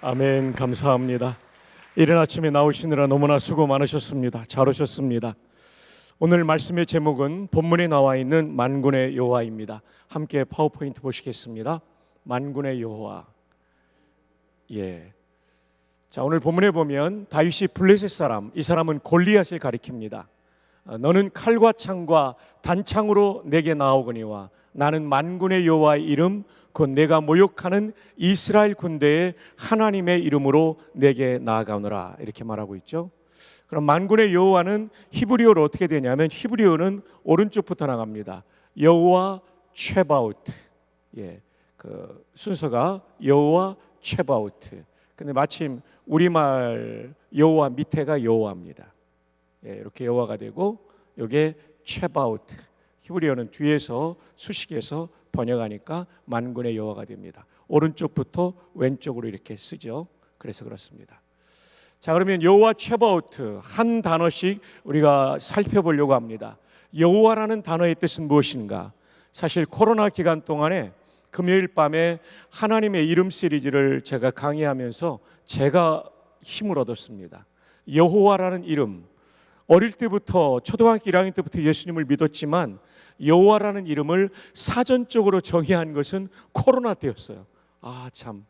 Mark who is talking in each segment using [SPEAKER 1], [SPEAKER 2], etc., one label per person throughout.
[SPEAKER 1] 아멘. 감사합니다. 이른 아침에 나오시느라 너무나 수고 많으셨습니다. 잘 오셨습니다. 오늘 말씀의 제목은 본문에 나와 있는 만군의 여호와입니다. 함께 파워포인트 보시겠습니다. 만군의 여호와. 자, 오늘 본문에 보면 다윗이 블레셋 사람, 이 사람은 골리앗을 가리킵니다. 너는 칼과 창과 단창으로 내게 나오거니와 나는 만군의 여호와의 이름 곧 내가 모욕하는 이스라엘 군대의 하나님의 이름으로 내게 나아가노라, 이렇게 말하고 있죠. 그럼 만군의 여호와는 히브리어로 어떻게 되냐면, 히브리어는 오른쪽부터 나갑니다. 여호와 최바우트. 그 순서가 여호와 최바우트. 근데 마침 우리말 여호와 밑에가 여호와입니다. 이렇게 여호와가 되고 이게 최바우트. 히브리어는 뒤에서 수식해서 번역하니까 만군의 여호와가 됩니다. 오른쪽부터 왼쪽으로 이렇게 쓰죠. 그래서 그렇습니다. 자, 그러면 여호와 최바우트 한 단어씩 우리가 살펴보려고 합니다. 여호와라는 단어의 뜻은 무엇인가? 사실 코로나 기간 동안에 금요일 밤에 하나님의 이름 시리즈를 제가 강의하면서 제가 힘을 얻었습니다. 여호와라는 이름, 어릴 때부터 초등학교 1학년 때부터 예수님을 믿었지만 여호와라는 이름을 사전적으로 정의한 것은 코로나 때였어요. 참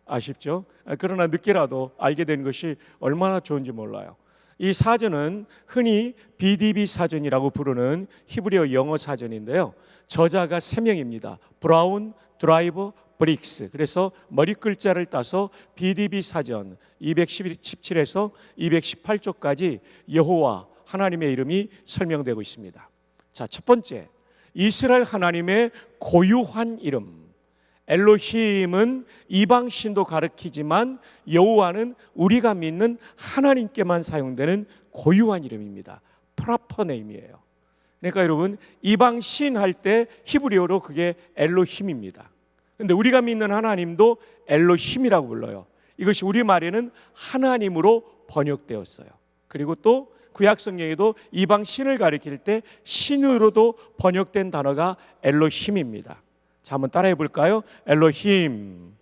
[SPEAKER 1] 아쉽죠? 그러나 늦게라도 알게 된 것이 얼마나 좋은지 몰라요. 이 사전은 흔히 BDB 사전이라고 부르는 히브리어 영어 사전인데요, 저자가 3명입니다. 브라운, 드라이버, 브릭스. 그래서 머리 글자를 따서 BDB 사전 217에서 218쪽까지 여호와 하나님의 이름이 설명되고 있습니다. 자, 첫 번째, 이스라엘 하나님의 고유한 이름. 엘로힘은 이방 신도 가리키지만 여호와는 우리가 믿는 하나님께만 사용되는 고유한 이름입니다. 프라퍼네임이에요. 그러니까 여러분, 이방 신 할 때 히브리어로 그게 엘로힘입니다. 근데 우리가 믿는 하나님도 엘로힘이라고 불러요. 이것이 우리말에는 하나님으로 번역되었어요. 그리고 또 구약 성경에도 이방 신을 가리킬 때 신으로도 번역된 단어가 엘로힘입니다. 자, 한번 따라해 볼까요? 엘로힘.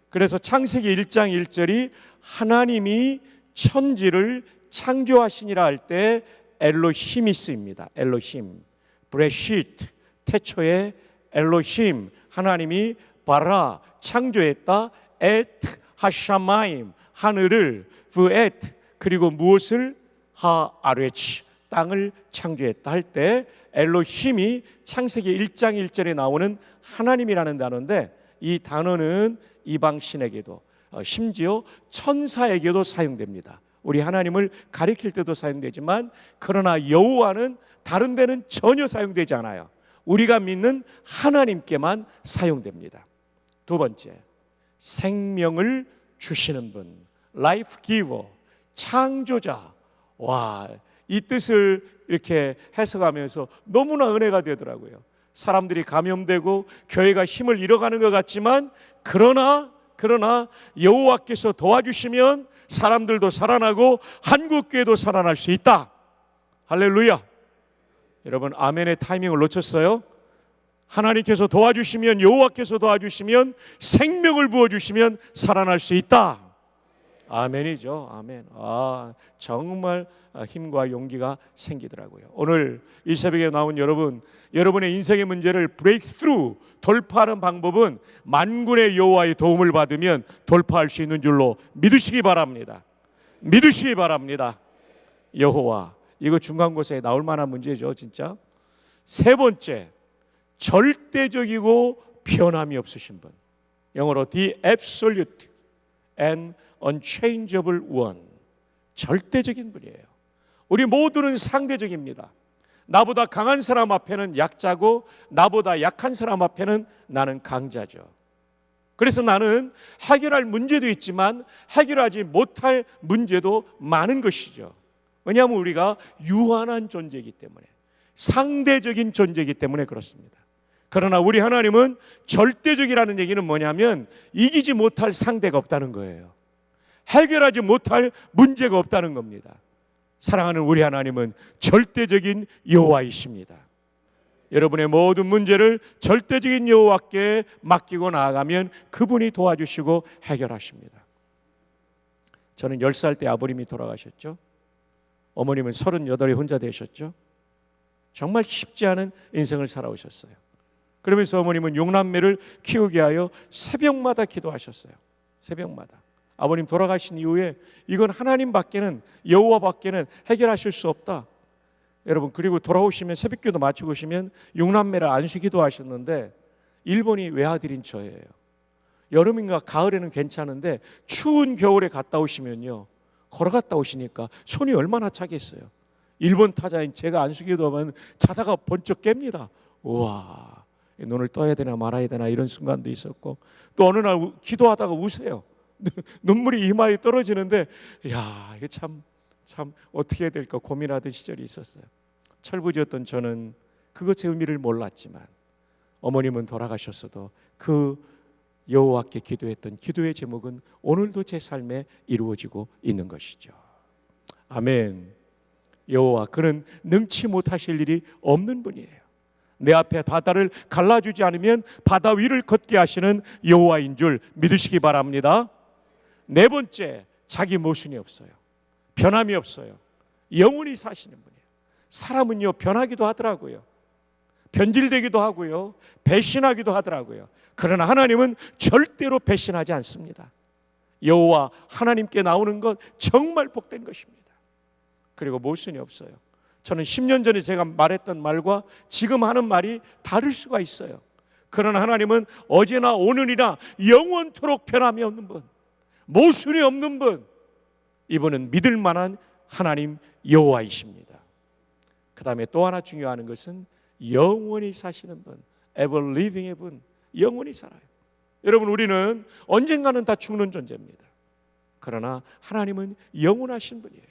[SPEAKER 1] 그래서 창세기 1장 1절이 하나님이 천지를 창조하시니라 할 때 엘로힘이 쓰입니다. 엘로힘. 브레시트, 태초에 엘로힘, 하나님이 바라, 창조했다. 에트, 하샤마임, 하늘을. 브에트, 그리고 무엇을? 하아레치, 땅을 창조했다 할 때 엘로힘이 창세기 1장 1절에 나오는 하나님이라는 단어인데, 이 단어는 이방 신에게도 심지어 천사에게도 사용됩니다. 우리 하나님을 가리킬 때도 사용되지만, 그러나 여호와는 다른 데는 전혀 사용되지 않아요. 우리가 믿는 하나님께만 사용됩니다. 두 번째, 생명을 주시는 분, 라이프 기버, 창조자. 와, 이 뜻을 이렇게 해석하면서 너무나 은혜가 되더라고요. 사람들이 감염되고 교회가 힘을 잃어가는 것 같지만, 그러나 여호와께서 도와주시면 사람들도 살아나고 한국교회도 살아날 수 있다. 할렐루야. 여러분, 아멘의 타이밍을 놓쳤어요? 하나님께서 도와주시면, 여호와께서 도와주시면, 생명을 부어주시면 살아날 수 있다. 아멘이죠. 아멘. 정말 힘과 용기가 생기더라고요. 오늘 이 새벽에 나온 여러분, 여러분의 인생의 문제를 브레이크스루, 돌파하는 방법은 만군의 여호와의 도움을 받으면 돌파할 수 있는 줄로 믿으시기 바랍니다. 믿으시기 바랍니다. 여호와, 이거 중간고사에 나올 만한 문제죠, 진짜. 세 번째, 절대적이고 변함이 없으신 분. 영어로 the absolute and unchangeable one. 절대적인 분이에요. 우리 모두는 상대적입니다. 나보다 강한 사람 앞에는 약자고, 나보다 약한 사람 앞에는 나는 강자죠. 그래서 나는 해결할 문제도 있지만 해결하지 못할 문제도 많은 것이죠. 왜냐하면 우리가 유한한 존재이기 때문에, 상대적인 존재이기 때문에 그렇습니다. 그러나 우리 하나님은 절대적이라는 얘기는 뭐냐면 이기지 못할 상대가 없다는 거예요. 해결하지 못할 문제가 없다는 겁니다. 사랑하는 우리 하나님은 절대적인 여호와이십니다. 여러분의 모든 문제를 절대적인 여호와께 맡기고 나아가면 그분이 도와주시고 해결하십니다. 저는 10살 때 아버님이 돌아가셨죠. 어머님은 38에 혼자 되셨죠. 정말 쉽지 않은 인생을 살아오셨어요. 그러면서 어머님은 6남매를 키우게 하여 새벽마다 기도하셨어요. 새벽마다. 아버님 돌아가신 이후에 이건 하나님밖에는, 여호와밖에는 해결하실 수 없다. 여러분, 그리고 돌아오시면 새벽기도 마치고 오시면 6남매를 안수기도 하셨는데 일본이 외아들인 저예요. 여름인가 가을에는 괜찮은데 추운 겨울에 갔다 오시면요, 걸어갔다 오시니까 손이 얼마나 차겠어요. 일본 타자인 제가 안수기도 하면 자다가 번쩍 깹니다. 우와, 눈을 떠야 되나 말아야 되나 이런 순간도 있었고, 또 어느 날 기도하다가 우세요. 눈물이 이마에 떨어지는데, 야, 이게 참 어떻게 해야 될까 고민하던 시절이 있었어요. 철부지였던 저는 그것의 의미를 몰랐지만 어머님은 돌아가셨어도 그 여호와께 기도했던 기도의 제목은 오늘도 제 삶에 이루어지고 있는 것이죠. 아멘. 여호와, 그는 능치 못하실 일이 없는 분이에요. 내 앞에 바다를 갈라주지 않으면 바다 위를 걷게 하시는 여호와인 줄 믿으시기 바랍니다. 네 번째, 자기 모순이 없어요. 변함이 없어요. 영원히 사시는 분이에요. 사람은요, 변하기도 하더라고요. 변질되기도 하고요, 배신하기도 하더라고요. 그러나 하나님은 절대로 배신하지 않습니다. 여호와 하나님께 나오는 것 정말 복된 것입니다. 그리고 모순이 없어요. 저는 10년 전에 제가 말했던 말과 지금 하는 말이 다를 수가 있어요. 그러나 하나님은 어제나 오늘이나 영원토록 변함이 없는 분, 모순이 없는 분, 이분은 믿을 만한 하나님 여호와이십니다. 그 다음에 또 하나 중요한 것은 영원히 사시는 분, ever living의 분, 영원히 살아요. 여러분, 우리는 언젠가는 다 죽는 존재입니다. 그러나 하나님은 영원하신 분이에요.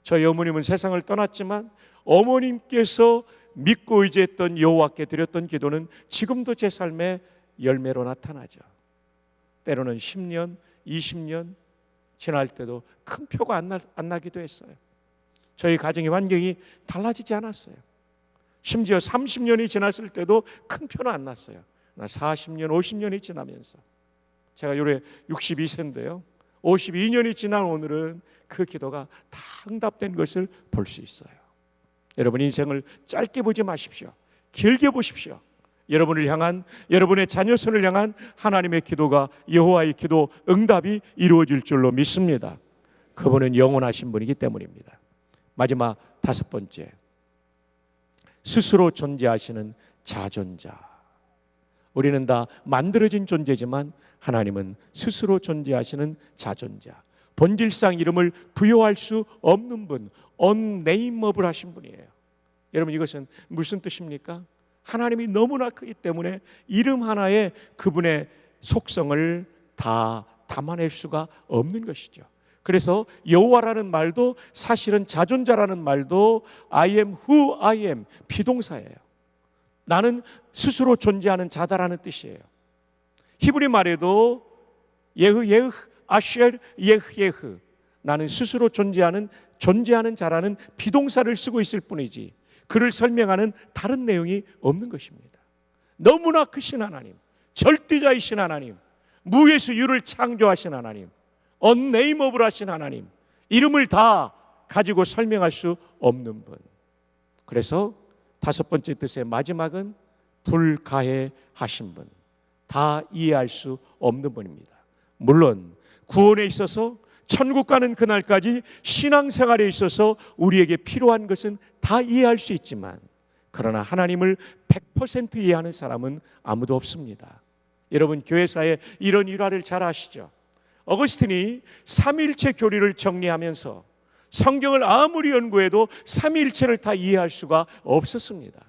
[SPEAKER 1] 저희 어머님은 세상을 떠났지만 어머님께서 믿고 의지했던 여호와께 드렸던 기도는 지금도 제 삶의 열매로 나타나죠. 때로는 10년, 20년 지날 때도 큰 표가 안 나기도 했어요. 저희 가정의 환경이 달라지지 않았어요. 심지어 30년이 지났을 때도 큰 표는 안 났어요. 40년, 50년이 지나면서 제가 올해 62세인데요. 52년이 지난 오늘은 그 기도가 다 응답된 것을 볼 수 있어요. 여러분, 인생을 짧게 보지 마십시오. 길게 보십시오. 여러분을 향한, 여러분의 자녀선을 향한 하나님의 기도가, 여호와의 기도 응답이 이루어질 줄로 믿습니다. 그분은 영원하신 분이기 때문입니다. 마지막 5번째, 스스로 존재하시는 자존자. 우리는 다 만들어진 존재지만 하나님은 스스로 존재하시는 자존자, 본질상 이름을 부여할 수 없는 분, unnameable 하신 분이에요. 여러분, 이것은 무슨 뜻입니까? 하나님이 너무나 크기 때문에 이름 하나에 그분의 속성을 다 담아낼 수가 없는 것이죠. 그래서 여호와라는 말도 사실은 자존자라는 말도 I am who I am, 비동사예요. 나는 스스로 존재하는 자다라는 뜻이에요. 히브리 말에도 예흐 아쉘 예흐, 나는 스스로 존재하는 자라는 비동사를 쓰고 있을 뿐이지 그를 설명하는 다른 내용이 없는 것입니다. 너무나 크신 하나님, 절대자이신 하나님, 무에서 유를 창조하신 하나님, unnameable 하신 하나님, 이름을 다 가지고 설명할 수 없는 분. 그래서 5번째 뜻의 마지막은 불가해하신 분, 다 이해할 수 없는 분입니다. 물론 구원에 있어서, 천국 가는 그날까지 신앙생활에 있어서 우리에게 필요한 것은 다 이해할 수 있지만, 그러나 하나님을 100% 이해하는 사람은 아무도 없습니다. 여러분, 교회사에 이런 일화를 잘 아시죠? 어거스틴이 삼위일체 교리를 정리하면서 성경을 아무리 연구해도 삼위일체를 다 이해할 수가 없었습니다.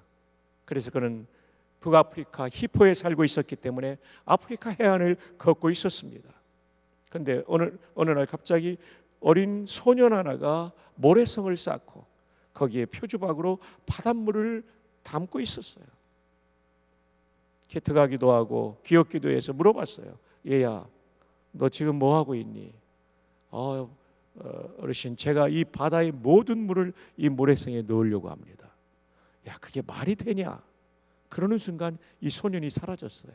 [SPEAKER 1] 그래서 그는 북아프리카 히포에 살고 있었기 때문에 아프리카 해안을 걷고 있었습니다. 그런데 어느 날 갑자기 어린 소년 하나가 모래성을 쌓고 거기에 표주박으로 바닷물을 담고 있었어요. 기특하기도 하고 귀엽기도 해서 물어봤어요. 얘야, 너 지금 뭐 하고 있니? 어르신, 제가 이 바다의 모든 물을 이 모래성에 넣으려고 합니다. 야, 그게 말이 되냐? 그러는 순간 이 소년이 사라졌어요.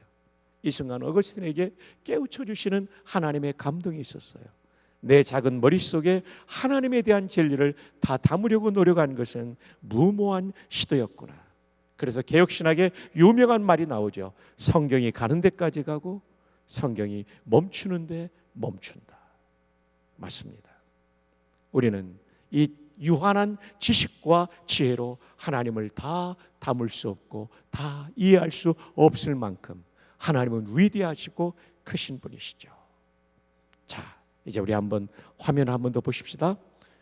[SPEAKER 1] 이 순간 어거스틴에게 깨우쳐 주시는 하나님의 감동이 있었어요. 내 작은 머릿속에 하나님에 대한 진리를 다 담으려고 노력한 것은 무모한 시도였구나. 그래서 개혁신학에 유명한 말이 나오죠. 성경이 가는 데까지 가고 성경이 멈추는데 멈춘다. 맞습니다. 우리는 이 유한한 지식과 지혜로 하나님을 다 담을 수 없고 다 이해할 수 없을 만큼 하나님은 위대하시고 크신 분이시죠. 자, 이제 우리 한번 화면 한 번 더 보십시다.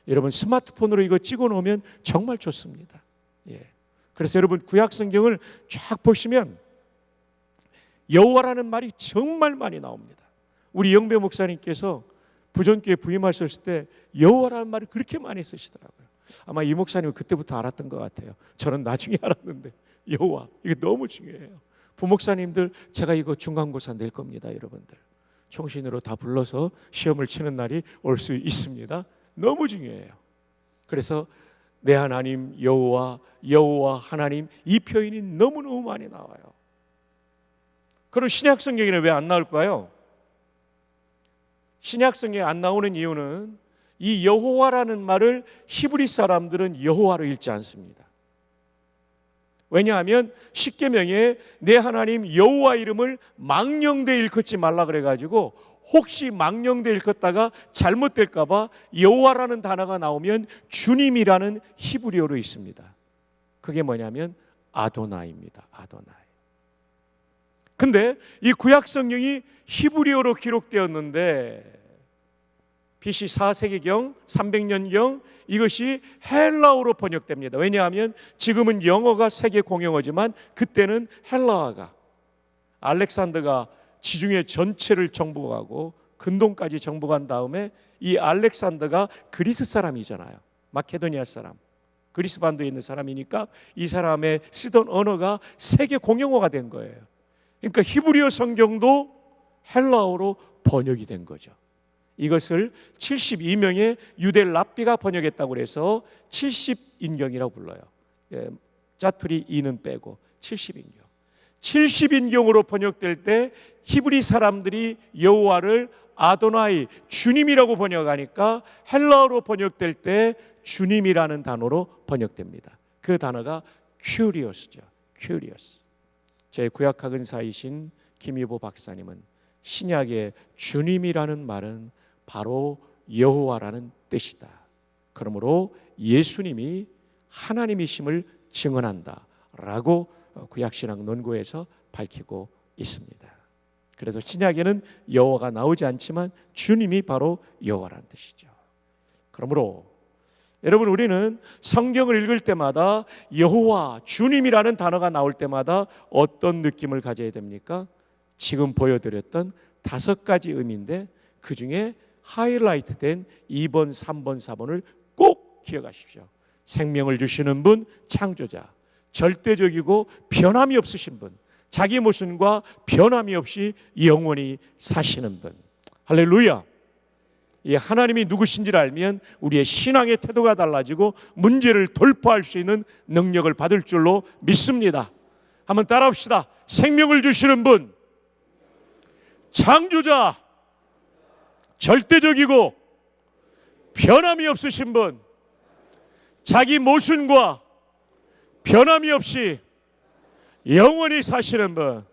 [SPEAKER 1] 여러분 스마트폰으로 이거 찍어 놓으면 정말 좋습니다. 예. 그래서 여러분 구약 성경을 쫙 보시면 여호와라는 말이 정말 많이 나옵니다. 우리 영배 목사님께서 부전교회 부임하셨을 때 여호와라는 말을 그렇게 많이 쓰시더라고요. 아마 이 목사님은 그때부터 알았던 것 같아요. 저는 나중에 알았는데 여호와 이게 너무 중요해요. 부목사님들 제가 이거 중간고사 낼 겁니다. 여러분들 총신으로 다 불러서 시험을 치는 날이 올 수 있습니다. 너무 중요해요. 그래서 내 하나님 여호와, 여호와 하나님 이 표현이 너무너무 많이 나와요. 그럼 신약 성경에는 왜 안 나올까요? 신약 성경에 안 나오는 이유는 이 여호와라는 말을 히브리 사람들은 여호와로 읽지 않습니다. 왜냐하면 십계명에 내 하나님 여호와 이름을 망령되 일컫지 말라 그래가지고 혹시 망령되 일컫다가 잘못될까 봐 여호와라는 단어가 나오면 주님이라는 히브리어로 있습니다. 그게 뭐냐면 아도나이입니다. 아도나이. 근데 이 구약 성경이 히브리어로 기록되었는데 BC 4세기경 300년경 이것이 헬라어로 번역됩니다. 왜냐하면 지금은 영어가 세계 공용어지만 그때는 헬라어가 알렉산더가 지중해 전체를 정복하고 근동까지 정복한 다음에 이 알렉산더가 그리스 사람이잖아요. 마케도니아 사람. 그리스 반도에 있는 사람이니까 이 사람의 쓰던 언어가 세계 공용어가 된 거예요. 그러니까 히브리어 성경도 헬라어로 번역이 된 거죠. 이것을 72명의 유대 랍비가 번역했다고 해서 70인경이라고 불러요. 짜투리 2는 빼고 70인경. 70인경으로 번역될 때 히브리 사람들이 여호와를 아도나이 주님이라고 번역하니까 헬라어로 번역될 때 주님이라는 단어로 번역됩니다. 그 단어가 큐리오스죠. 큐리오스. 제 구약학 은사이신 김희보 박사님은 신약의 주님이라는 말은 바로 여호와라는 뜻이다. 그러므로 예수님이 하나님이심을 증언한다라고 구약신학 논구에서 밝히고 있습니다. 그래서 신약에는 여호와가 나오지 않지만 주님이 바로 여호와라는 뜻이죠. 그러므로 여러분 우리는 성경을 읽을 때마다 여호와, 주님이라는 단어가 나올 때마다 어떤 느낌을 가져야 됩니까? 지금 보여드렸던 5가지 의미인데 그 중에 하이라이트된 2번, 3번, 4번을 꼭 기억하십시오. 생명을 주시는 분, 창조자, 절대적이고 변함이 없으신 분, 자기 모습과 변함이 없이 영원히 사시는 분. 할렐루야. 이 하나님이 누구신지를 알면 우리의 신앙의 태도가 달라지고 문제를 돌파할 수 있는 능력을 받을 줄로 믿습니다. 한번 따라합시다. 생명을 주시는 분, 창조자, 절대적이고 변함이 없으신 분, 자기 모순과 변함이 없이 영원히 사시는 분.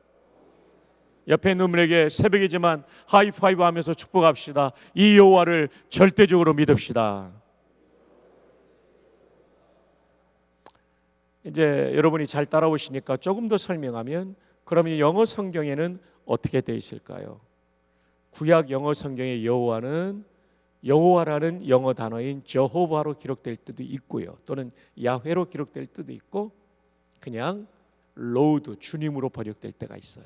[SPEAKER 1] 옆에 있는 분에게 새벽이지만 하이파이브 하면서 축복합시다. 이 여호와를 절대적으로 믿읍시다. 이제 여러분이 잘 따라오시니까 조금 더 설명하면 그러면 영어 성경에는 어떻게 되어 있을까요? 구약 영어 성경의 여호와는 여호와라는 영어 단어인 저호바로 기록될 때도 있고요. 또는 야훼로 기록될 때도 있고 그냥 로드 주님으로 번역될 때가 있어요.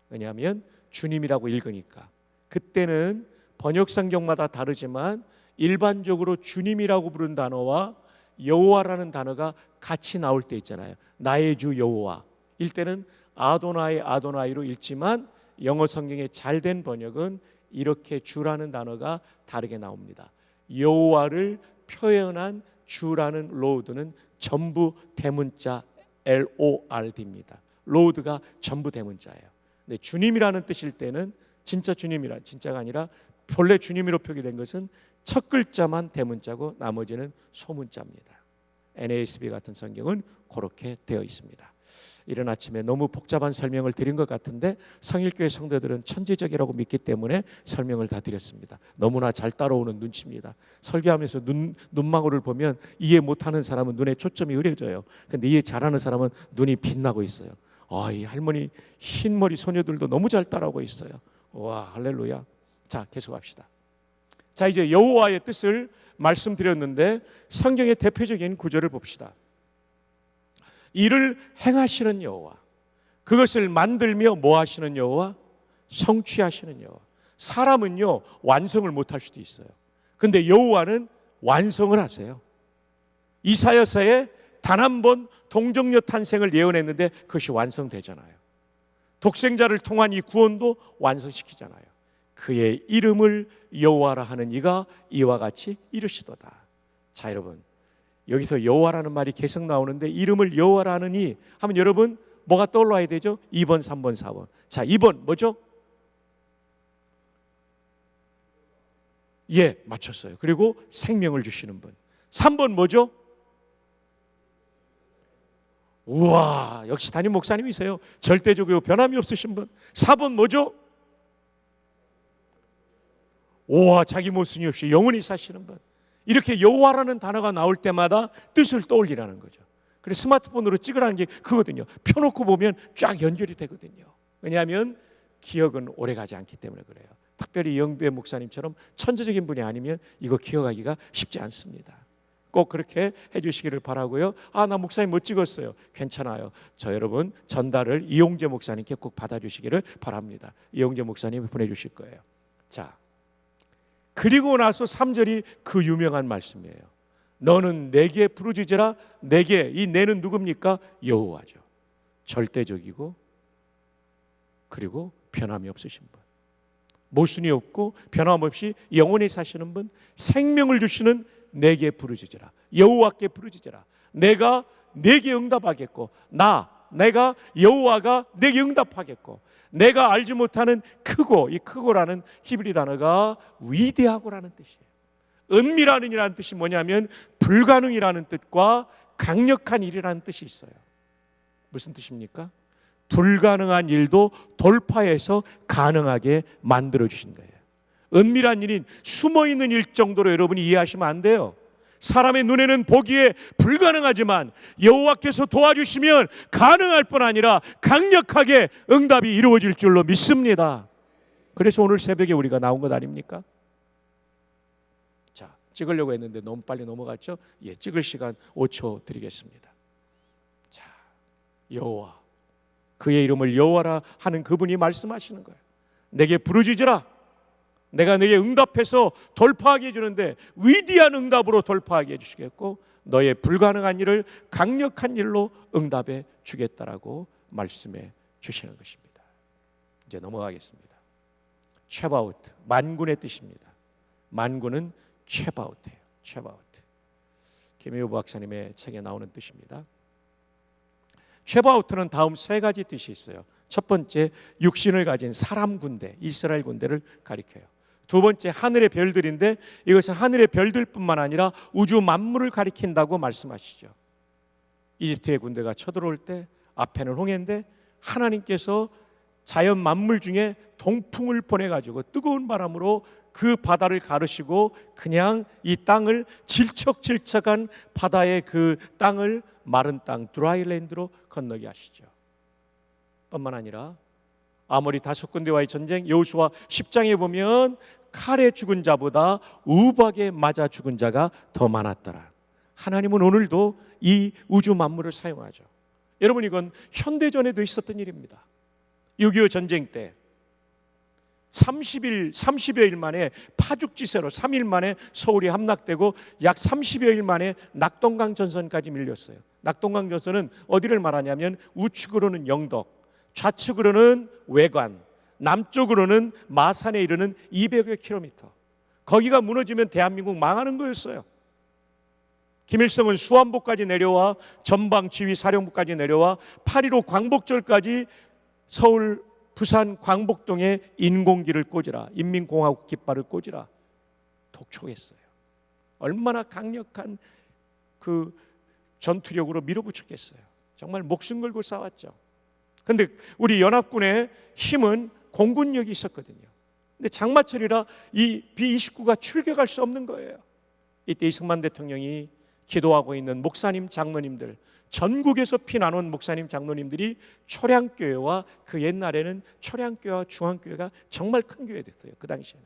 [SPEAKER 1] 왜냐하면 주님이라고 읽으니까. 그때는 번역 성경마다 다르지만 일반적으로 주님이라고 부른 단어와 여호와라는 단어가 같이 나올 때 있잖아요. 나의 주 여호와. 일 때는 아도나이 아도나이로 읽지만 영어 성경의 잘된 번역은 이렇게 주라는 단어가 다르게 나옵니다. 여호와를 표현한 주라는 로드는 전부 대문자 Lord입니다. 로드가 전부 대문자예요. 근데 주님이라는 뜻일 때는 진짜 주님이라 진짜가 아니라 본래 주님으로 표기된 것은 첫 글자만 대문자고 나머지는 소문자입니다. NASB 같은 성경은 그렇게 되어 있습니다. 이른 아침에 너무 복잡한 설명을 드린 것 같은데 성일교회 성도들은 천재적이라고 믿기 때문에 설명을 다 드렸습니다. 너무나 잘 따라오는 눈치입니다. 설교하면서 눈망울을 보면 이해 못하는 사람은 눈에 초점이 흐려져요. 근데 이해 잘하는 사람은 눈이 빛나고 있어요. 이 할머니 흰머리 소녀들도 너무 잘 따라오고 있어요. 와, 할렐루야. 자, 계속합시다. 자, 이제 여호와의 뜻을 말씀드렸는데 성경의 대표적인 구절을 봅시다. 이를 행하시는 여호와, 그것을 만들며 뭐 하시는 여호와? 성취하시는 여호와. 사람은요 완성을 못할 수도 있어요. 근데 여호와는 완성을 하세요. 이사야서에 단 한 번 동정녀 탄생을 예언했는데 그것이 완성되잖아요. 독생자를 통한 이 구원도 완성시키잖아요. 그의 이름을 여호와라 하는 이가 이와 같이 이르시도다. 자, 여러분, 여기서 여호와라는 말이 계속 나오는데 이름을 여호와라 하느니 하면 여러분 뭐가 떠올라야 되죠? 2번, 3번, 4번. 자, 2번 뭐죠? 예, 맞췄어요. 그리고 생명을 주시는 분. 3번 뭐죠? 우와, 역시 담임 목사님이세요. 절대적이고 변함이 없으신 분. 4번 뭐죠? 우와, 자기 모순이 없이 영원히 사시는 분. 이렇게 여호와라는 단어가 나올 때마다 뜻을 떠올리라는 거죠. 그래서 스마트폰으로 찍으라는 게 그거거든요. 펴놓고 보면 쫙 연결이 되거든요. 왜냐하면 기억은 오래가지 않기 때문에 그래요. 특별히 영배 목사님처럼 천재적인 분이 아니면 이거 기억하기가 쉽지 않습니다. 꼭 그렇게 해주시기를 바라고요. 나 목사님 못 찍었어요. 괜찮아요. 저 여러분 전달을 이용재 목사님께 꼭 받아주시기를 바랍니다. 이용재 목사님이 보내주실 거예요. 자, 그리고 나서 3절이 그 유명한 말씀이에요. 너는 내게 부르짖으라. 내게, 이 내는 누굽니까? 여호와죠. 절대적이고 그리고 변함이 없으신 분, 모순이 없고 변함없이 영원히 사시는 분, 생명을 주시는 내게 부르짖으라. 여호와께 부르짖으라. 내가 내게 응답하겠고, 내가 여호와가 내게 응답하겠고, 내가 알지 못하는 크고, 이 크고라는 히브리 단어가 위대하고라는 뜻이에요. 은밀한 이라는 뜻이 뭐냐면 불가능이라는 뜻과 강력한 일이라는 뜻이 있어요. 무슨 뜻입니까? 불가능한 일도 돌파해서 가능하게 만들어 주신 거예요. 은밀한 일인 숨어있는 일 정도로 여러분이 이해하시면 안 돼요. 사람의 눈에는 보기에 불가능하지만 여호와께서 도와주시면 가능할 뿐 아니라 강력하게 응답이 이루어질 줄로 믿습니다. 그래서 오늘 새벽에 우리가 나온 것 아닙니까? 자, 찍으려고 했는데 너무 빨리 넘어갔죠? 예, 찍을 시간 5초 드리겠습니다. 자, 여호와, 그의 이름을 여호와라 하는 그분이 말씀하시는 거예요. 내게 부르짖으라. 내가 너에게 응답해서 돌파하게 해주는데 위대한 응답으로 돌파하게 해주시겠고, 너의 불가능한 일을 강력한 일로 응답해 주겠다라고 말씀해 주시는 것입니다. 이제 넘어가겠습니다. 최바우트, 만군의 뜻입니다. 만군은 최바우트예요. 최바우트. 김혜우 박사님의 책에 나오는 뜻입니다. 최바우트는 다음 세 가지 뜻이 있어요. 첫 번째, 육신을 가진 사람 군대, 이스라엘 군대를 가리켜요. 두 번째, 하늘의 별들인데 이것은 하늘의 별들뿐만 아니라 우주 만물을 가리킨다고 말씀하시죠. 이집트의 군대가 쳐들어올 때 앞에는 홍해인데 하나님께서 자연 만물 중에 동풍을 보내가지고 뜨거운 바람으로 그 바다를 가르시고 그냥 이 땅을 질척질척한 바다의 그 땅을 마른 땅, 드라이랜드로 건너게 하시죠. 뿐만 아니라 아모리 5군대와의 전쟁, 여호수아 10장에 보면 칼에 죽은 자보다 우박에 맞아 죽은 자가 더 많았더라. 하나님은 오늘도 이 우주 만물을 사용하죠. 여러분, 이건 현대전에도 있었던 일입니다. 6.25 전쟁 때 30여일 만에 파죽지세로 3일 만에 서울이 함락되고 약 30여일 만에 낙동강 전선까지 밀렸어요. 낙동강 전선은 어디를 말하냐면 우측으로는 영덕, 좌측으로는 외관, 남쪽으로는 마산에 이르는 200여 킬로미터. 거기가 무너지면 대한민국 망하는 거였어요. 김일성은 수안보까지 내려와 전방 지휘 사령부까지 내려와 8.15 광복절까지 서울 부산 광복동에 인공기를 꽂으라, 인민공화국 깃발을 꽂으라 독촉했어요. 얼마나 강력한 그 전투력으로 밀어붙였겠어요. 정말 목숨 걸고 싸웠죠. 그런데 우리 연합군의 힘은 공군력이 있었거든요. 근데 장마철이라 이 B-29가 출격할 수 없는 거예요. 이때 이승만 대통령이 기도하고 있는 목사님, 장로님들, 전국에서 피나온 목사님, 장로님들이 초량교회와 그 옛날에는 초량교회와 중앙교회가 정말 큰 교회 됐어요. 그 당시에는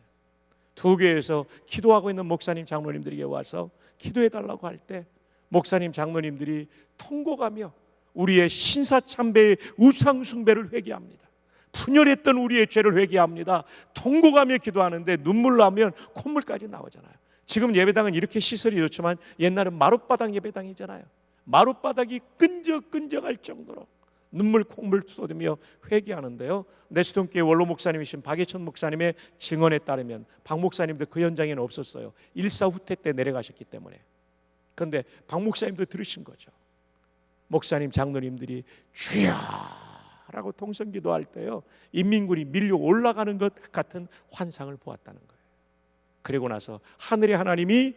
[SPEAKER 1] 두 교회에서 기도하고 있는 목사님, 장로님들에게 와서 기도해달라고 할 때 목사님, 장로님들이 통곡하며 우리의 신사참배의 우상숭배를 회개합니다. 분열했던 우리의 죄를 회개합니다. 통곡하며 기도하는데 눈물 나면 콧물까지 나오잖아요. 지금 예배당은 이렇게 시설이 좋지만 옛날은 마룻바닥 예배당이잖아요. 마룻바닥이 끈적끈적할 정도로 눈물 콧물 쏟으며 회개하는데요. 내수동교회 원로 목사님이신 박예천 목사님의 증언에 따르면 박 목사님도 그 현장에는 없었어요. 일사 후퇴 때 내려가셨기 때문에. 그런데 박 목사님도 들으신 거죠. 목사님, 장로님들이 주여 라고 통성기도할 때요, 인민군이 밀려 올라가는 것 같은 환상을 보았다는 거예요. 그리고 나서 하늘의 하나님이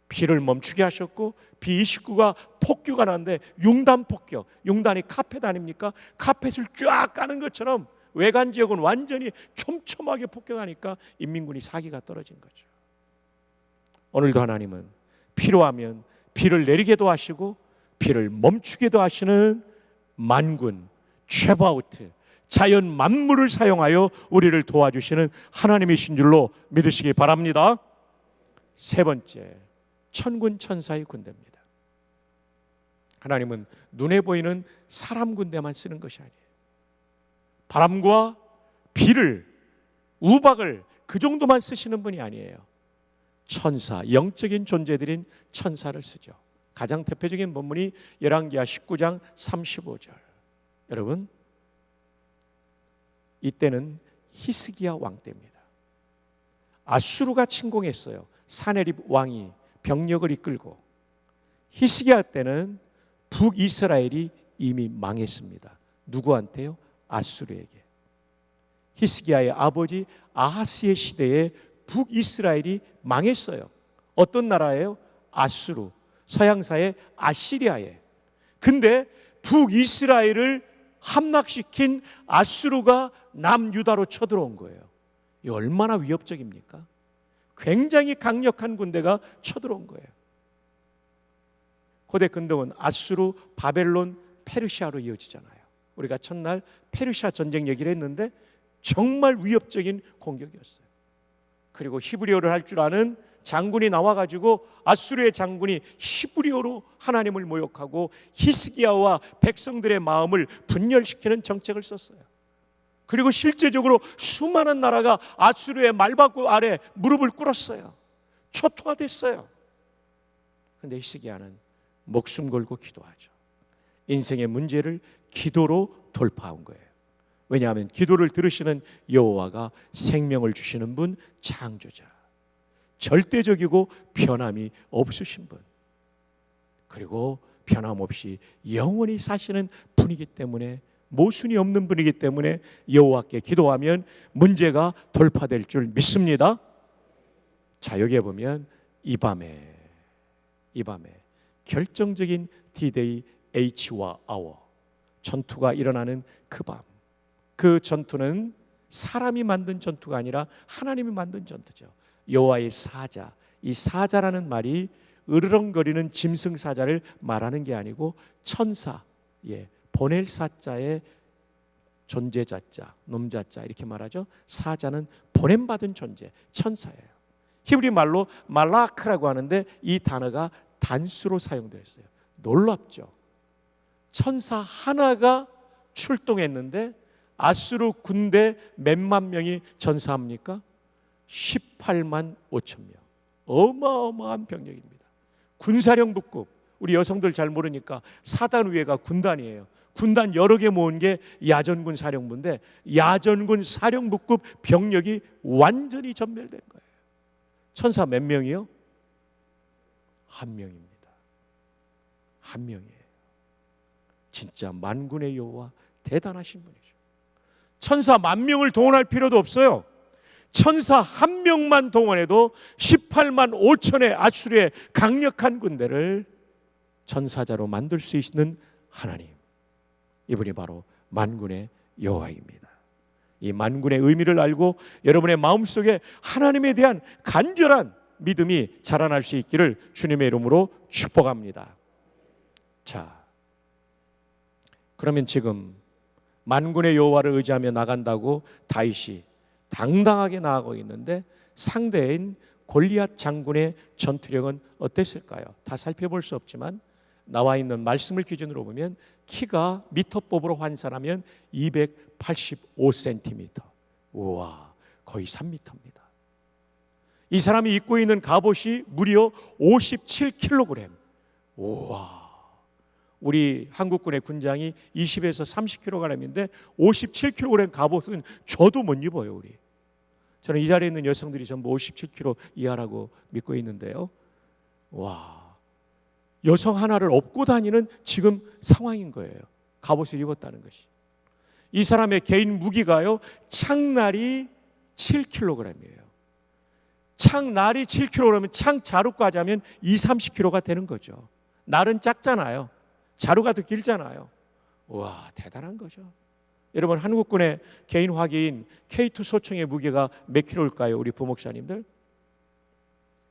[SPEAKER 1] 비를 멈추게 하셨고 B-29가 폭격가 나는데 융단 폭격, 융단이 카펫 아닙니까? 카펫을 쫙 까는 것처럼 외관 지역은 완전히 촘촘하게 폭격하니까 인민군이 사기가 떨어진 거죠. 오늘도 하나님은 필요하면 비를 내리게도 하시고 비를 멈추게도 하시는 만군, 쉐바우트, 자연 만물을 사용하여 우리를 도와주시는 하나님이신 줄로 믿으시기 바랍니다. 세 번째, 천군 천사의 군대입니다. 하나님은 눈에 보이는 사람 군대만 쓰는 것이 아니에요. 바람과 비를, 우박을 그 정도만 쓰시는 분이 아니에요. 천사, 영적인 존재들인 천사를 쓰죠. 가장 대표적인 본문이 열왕기하 19장 35절. 여러분, 이때는 히스기야 왕 때입니다. 아수르가 침공했어요. 사네립 왕이 병력을 이끌고. 히스기야 때는 북이스라엘이 이미 망했습니다. 누구한테요? 아수르에게. 히스기야의 아버지 아하스의 시대에 북이스라엘이 망했어요. 어떤 나라예요? 아수르, 서양사의 아시리아에. 근데 북이스라엘을 함락시킨 아수르가 남유다로 쳐들어온 거예요. 이 얼마나 위협적입니까? 굉장히 강력한 군대가 쳐들어온 거예요. 고대 근동은 아수르, 바벨론, 페르시아로 이어지잖아요. 우리가 첫날 페르시아 전쟁 얘기를 했는데 정말 위협적인 공격이었어요. 그리고 히브리어를 할 줄 아는 장군이 나와가지고 아수르의 장군이 히브리어로 하나님을 모욕하고 히스기야와 백성들의 마음을 분열시키는 정책을 썼어요. 그리고 실제적으로 수많은 나라가 아수르의 말바꾸 아래 무릎을 꿇었어요. 초토화됐어요. 그런데 히스기야는 목숨 걸고 기도하죠. 인생의 문제를 기도로 돌파한 거예요. 왜냐하면 기도를 들으시는 여호와가 생명을 주시는 분, 창조자, 절대적이고 변함이 없으신 분, 그리고 변함없이 영원히 사시는 분이기 때문에, 모순이 없는 분이기 때문에 여호와께 기도하면 문제가 돌파될 줄 믿습니다. 자, 여기에 보면 이 밤에 결정적인 D-Day, H와 Hour, 전투가 일어나는 그 밤, 그 전투는 사람이 만든 전투가 아니라 하나님이 만든 전투죠. 여호와의 사자, 이 사자라는 말이 으르렁거리는 짐승 사자를 말하는 게 아니고 천사, 보낼 사자의 존재자자, 놈자자 이렇게 말하죠. 사자는 보냄받은 존재, 천사예요. 히브리 말로 말라크라고 하는데 이 단어가 단수로 사용되어 있어요. 놀랍죠. 천사 하나가 출동했는데 아수르 군대 몇만 명이 전사합니까? 18만 5천 명. 어마어마한 병력입니다. 군사령부급, 우리 여성들 잘 모르니까 사단 위에가 군단이에요. 군단 여러 개 모은 게 야전군 사령부인데 야전군 사령부급 병력이 완전히 전멸된 거예요. 천사 몇 명이요? 한 명입니다. 한 명이에요. 진짜 만군의 여호와 대단하신 분이죠. 천사 10,000명을 동원할 필요도 없어요. 천사 한 명만 동원해도 18만 5천의 아수르의 강력한 군대를 전사자로 만들 수 있는 하나님, 이분이 바로 만군의 여호와입니다. 이 만군의 의미를 알고 여러분의 마음속에 하나님에 대한 간절한 믿음이 자라날 수 있기를 주님의 이름으로 축복합니다. 자, 그러면 지금 만군의 여호와를 의지하며 나간다고 다윗이 당당하게 나아가고 있는데 상대인 골리앗 장군의 전투력은 어땠을까요? 다 살펴볼 수 없지만 나와 있는 말씀을 기준으로 보면 키가 미터법으로 환산하면 285cm. 우와, 거의 3m입니다. 이 사람이 입고 있는 갑옷이 무려 57kg. 우와, 우리 한국군의 군장이 20에서 30kg인데 57kg 갑옷은 저도 못 입어요. 우리. 저는 이 자리에 있는 여성들이 전부 57kg 이하라고 믿고 있는데요. 와, 여성 하나를 업고 다니는 지금 상황인 거예요. 갑옷을 입었다는 것이. 이 사람의 개인 무기가요, 창날이 7kg이에요. 창날이 7kg면 창 자루까지 하면 20-30kg가 되는 거죠. 날은 작잖아요. 자루가 더 길잖아요. 와, 대단한 거죠. 여러분, 한국군의 개인 화기인 K2 소총의 무게가 몇 킬로일까요? 우리 부목사님들?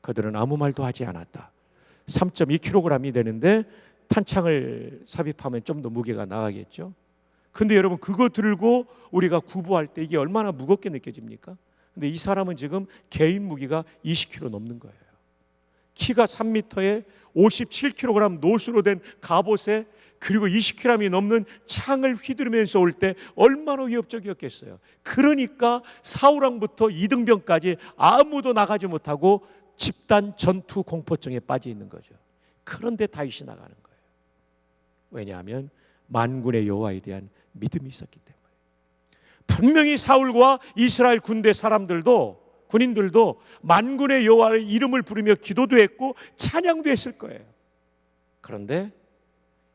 [SPEAKER 1] 그들은 아무 말도 하지 않았다. 3.2kg이 되는데 탄창을 삽입하면 좀 더 무게가 나가겠죠. 근데 여러분, 그거 들고 우리가 구부할 때 이게 얼마나 무겁게 느껴집니까? 근데 이 사람은 지금 개인 무기가 20kg 넘는 거예요. 키가 3m에 57kg 노수로 된 갑옷에 그리고 20kg이 넘는 창을 휘두르면서 올 때 얼마나 위협적이었겠어요. 그러니까 사울왕부터 이등병까지 아무도 나가지 못하고 집단 전투 공포증에 빠져 있는 거죠. 그런데 다윗이 나가는 거예요. 왜냐하면 만군의 여호와에 대한 믿음이 있었기 때문에. 분명히 사울과 이스라엘 군대 사람들도, 군인들도 만군의 여호와의 이름을 부르며 기도도 했고 찬양도 했을 거예요. 그런데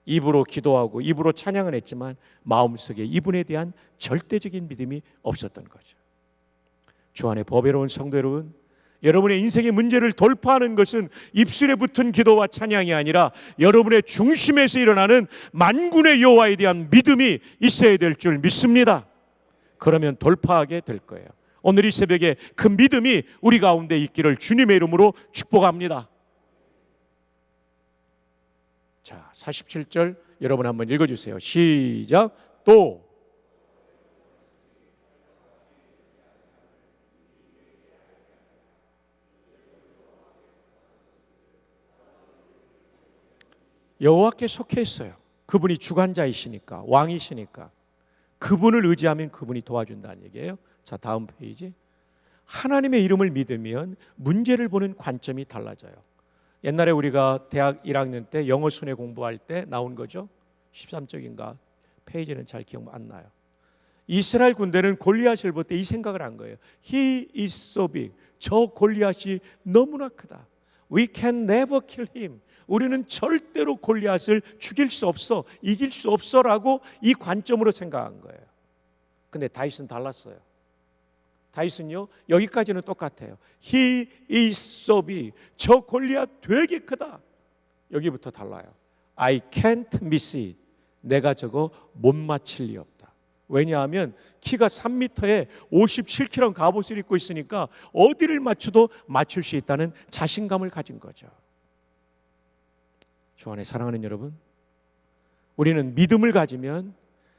[SPEAKER 1] 입으로 기도하고 입으로 찬양을 했지만 마음속에 이분에 대한 절대적인 믿음이 없었던 거죠. 주 안에 보배로운 성도 여러분, 여러분의 인생의 문제를 돌파하는 것은 입술에 붙은 기도와 찬양이 아니라 여러분의 중심에서 일어나는 만군의 여호와에 대한 믿음이 있어야 될 줄 믿습니다. 그러면 돌파하게 될 거예요. 오늘 이 새벽에 그 믿음이 우리 가운데 있기를 주님의 이름으로 축복합니다. 자, 47절 여러분 한번 읽어주세요. 시작. 또 여호와께 속해 있어요. 그분이 주관자이시니까, 왕이시니까 그분을 의지하면 그분이 도와준다는 얘기예요. 자, 다음 페이지. 하나님의 이름을 믿으면 문제를 보는 관점이 달라져요. 옛날에 우리가 대학 1학년 때 영어 순회 공부할 때 나온 거죠. 13쪽인가 페이지는 잘 기억 안 나요. 이스라엘 군대는 골리앗을 볼 때 이 생각을 한 거예요. He is so big. 저 골리앗이 너무나 크다. We can never kill him. 우리는 절대로 골리앗을 죽일 수 없어, 이길 수 없어라고 이 관점으로 생각한 거예요. 근데 다윗은 달랐어요. 다윗은요, 여기까지는 똑같아요. He is so big. 저 골리앗 되게 크다. 여기부터 달라요. I can't miss it. 내가 저거 못 맞힐 리 없다. 왜냐하면 키가 3m에 57kg 갑옷을 입고 있으니까 어디를 맞춰도 맞출 수 있다는 자신감을 가진 거죠. 주 안에 사랑하는 여러분, 우리는 믿음을 가지면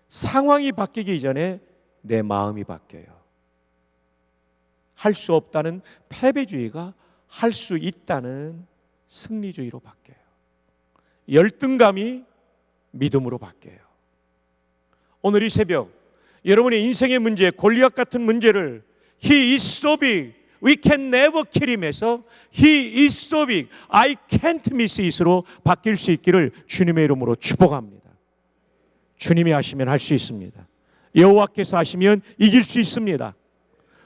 [SPEAKER 1] 상황이 바뀌기 이전에 내 마음이 바뀌어요. 할 수 없다는 패배주의가 할 수 있다는 승리주의로 바뀌어요. 열등감이 믿음으로 바뀌어요. 오늘 이 새벽 여러분의 인생의 문제, 골리앗 같은 문제를 He is so big, we can never kill him에서 He is so big, I can't miss it으로 바뀔 수 있기를 주님의 이름으로 축복합니다. 주님이 하시면 할 수 있습니다. 여호와께서 하시면 이길 수 있습니다.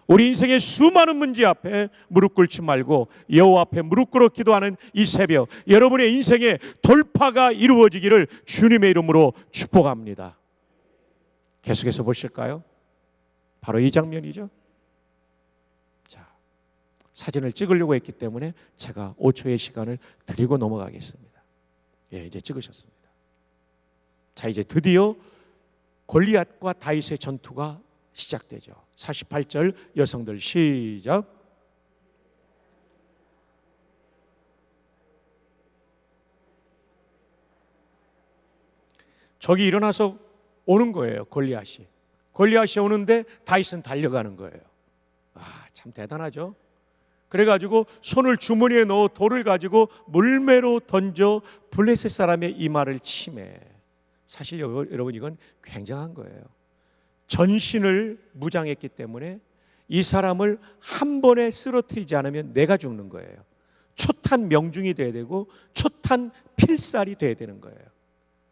[SPEAKER 1] 우리 인생의 수많은 문제 앞에 무릎 꿇지 말고 여호와 앞에 무릎 꿇어 기도하는 이 새벽, 여러분의 인생의 돌파가 이루어지기를 주님의 이름으로 축복합니다. 계속해서 보실까요? 바로 이 장면이죠. 자, 사진을 찍으려고 했기 때문에 제가 5초의 시간을 드리고 넘어가겠습니다. 예, 이제 찍으셨습니다. 자, 이제 드디어 골리앗과 다윗의 전투가 시작되죠. 48절 여성들 시작. 적이 일어나서 오는 거예요. 골리앗이 오는데 다윗은 달려가는 거예요. 참 대단하죠. 그래가지고 손을 주머니에 넣어 돌을 가지고 물매로 던져 블레셋 사람의 이마를 치매. 사실 여러분 이건 굉장한 거예요. 전신을 무장했기 때문에 이 사람을 한 번에 쓰러뜨리지 않으면 내가 죽는 거예요. 초탄 명중이 돼야 되고 초탄 필살이 돼야 되는 거예요.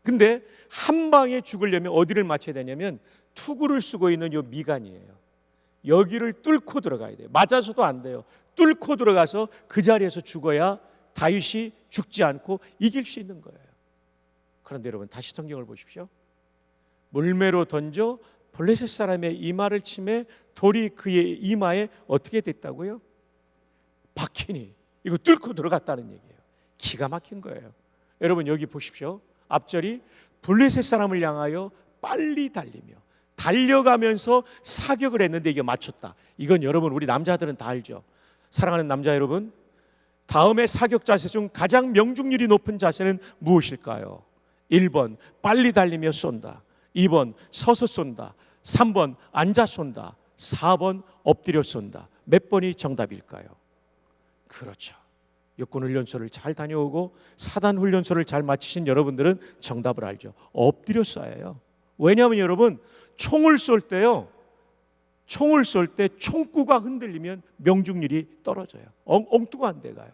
[SPEAKER 1] 근데 한 방에 죽으려면 어디를 맞춰야 되냐면 투구를 쓰고 있는 이 미간이에요. 여기를 뚫고 들어가야 돼요. 맞아서도 안 돼요. 뚫고 들어가서 그 자리에서 죽어야 다윗이 죽지 않고 이길 수 있는 거예요. 그런데 여러분 다시 성경을 보십시오. 물매로 던져 블레셋 사람의 이마를 치매 돌이 그의 이마에 어떻게 됐다고요? 박히니 이거 뚫고 들어갔다는 얘기예요. 기가 막힌 거예요. 여러분 여기 보십시오. 앞절이 블레셋 사람을 향하여 빨리 달리며 달려가면서 사격을 했는데 이게 맞췄다. 이건 여러분 우리 남자들은 다 알죠. 사랑하는 남자 여러분, 다음의 사격 자세 중 가장 명중률이 높은 자세는 무엇일까요? 1번 빨리 달리며 쏜다, 2번 서서 쏜다, 3번 앉아 쏜다, 4번 엎드려 쏜다. 몇 번이 정답일까요? 그렇죠. 육군훈련소를 잘 다녀오고 사단훈련소를 잘 마치신 여러분들은 정답을 알죠. 엎드려 쏴요. 왜냐하면 여러분 총을 쏠 때요, 총을 쏠 때 총구가 흔들리면 명중률이 떨어져요. 엉뚱한 데 가요.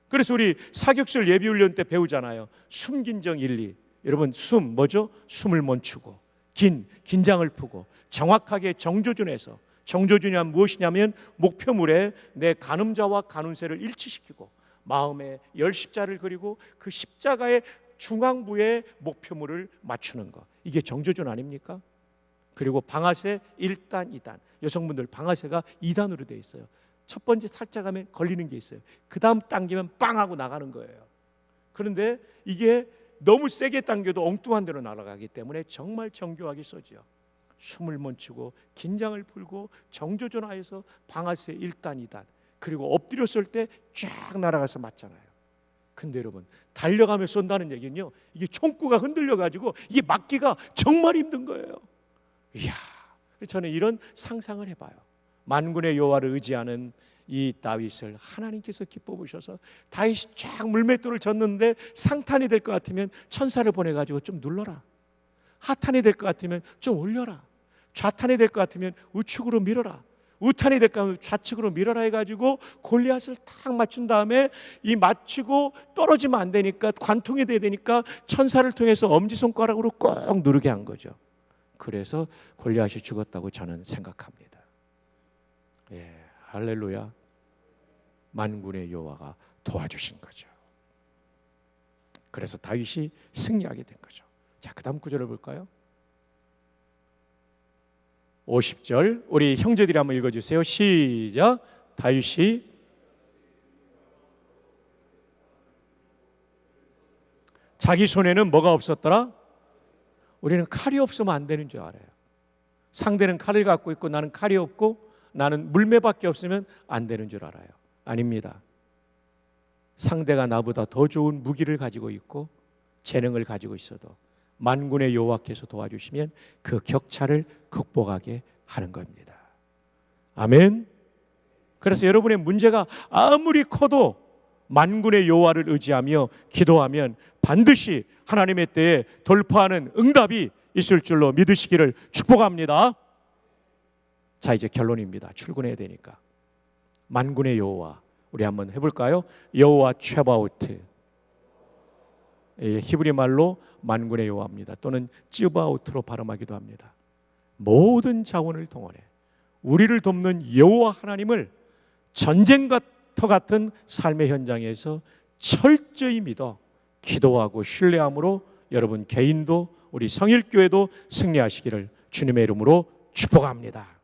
[SPEAKER 1] 그래서 우리 사격술 예비훈련 때 배우잖아요. 숨긴정 1, 2. 여러분 숨 뭐죠? 숨을 멈추고 긴장을 푸고 정확하게 정조준해서, 정조준이 하면 무엇이냐면 목표물에 내 간음자와 간운세를 일치시키고 마음에 열 십자를 그리고 그 십자가의 중앙부에 목표물을 맞추는 것, 이게 정조준 아닙니까? 그리고 방아쇠 1단 2단, 여성분들 방아쇠가 2단으로 되어 있어요. 첫 번째 살짝 하면 걸리는 게 있어요. 그 다음 당기면 빵 하고 나가는 거예요. 그런데 이게 너무 세게 당겨도 엉뚱한 데로 날아가기 때문에 정말 정교하게 쏘죠. 숨을 멈추고 긴장을 풀고 정조준하에서 방아쇠 1단 2단, 그리고 엎드려 쏠 때 쫙 날아가서 맞잖아요. 근데 여러분 달려가며 쏜다는 얘기는요, 이게 총구가 흔들려가지고 이게 맞기가 정말 힘든 거예요. 이야, 저는 이런 상상을 해봐요. 만군의 여호와를 의지하는 이 다윗을 하나님께서 기뻐 보셔서 다윗이 쫙 물맷돌을 졌는데 상탄이 될 것 같으면 천사를 보내가지고 좀 눌러라, 하탄이 될 것 같으면 좀 올려라, 좌탄이 될 것 같으면 우측으로 밀어라, 우탄이 될 것 같으면 좌측으로 밀어라 해가지고 골리앗을 탁 맞춘 다음에 이 맞추고 떨어지면 안 되니까 관통이 돼야 되니까 천사를 통해서 엄지손가락으로 꼭 누르게 한 거죠. 그래서 골리앗이 죽었다고 저는 생각합니다. 예, 할렐루야. 만군의 여호와가 도와주신 거죠. 그래서 다윗이 승리하게 된 거죠. 자, 그 다음 구절을 볼까요? 50절 우리 형제들이 한번 읽어주세요. 시작. 다윗이 자기 손에는 뭐가 없었더라? 우리는 칼이 없으면 안 되는 줄 알아요. 상대는 칼을 갖고 있고 나는 칼이 없고 나는 물매밖에 없으면 안 되는 줄 알아요. 아닙니다. 상대가 나보다 더 좋은 무기를 가지고 있고 재능을 가지고 있어도 만군의 여호와께서 도와주시면 그 격차를 극복하게 하는 겁니다. 아멘. 그래서 여러분의 문제가 아무리 커도 만군의 여호와를 의지하며 기도하면 반드시 하나님의 때에 돌파하는 응답이 있을 줄로 믿으시기를 축복합니다. 자, 이제 결론입니다. 출근해야 되니까. 만군의 여호와, 우리 한번 해볼까요? 여호와 최바우트, 히브리 말로 만군의 여호와입니다. 또는 쯔바우트로 발음하기도 합니다. 모든 자원을 동원해 우리를 돕는 여호와 하나님을 전쟁과 터 같은 삶의 현장에서 철저히 믿어 기도하고 신뢰함으로 여러분 개인도 우리 성일교회도 승리하시기를 주님의 이름으로 축복합니다.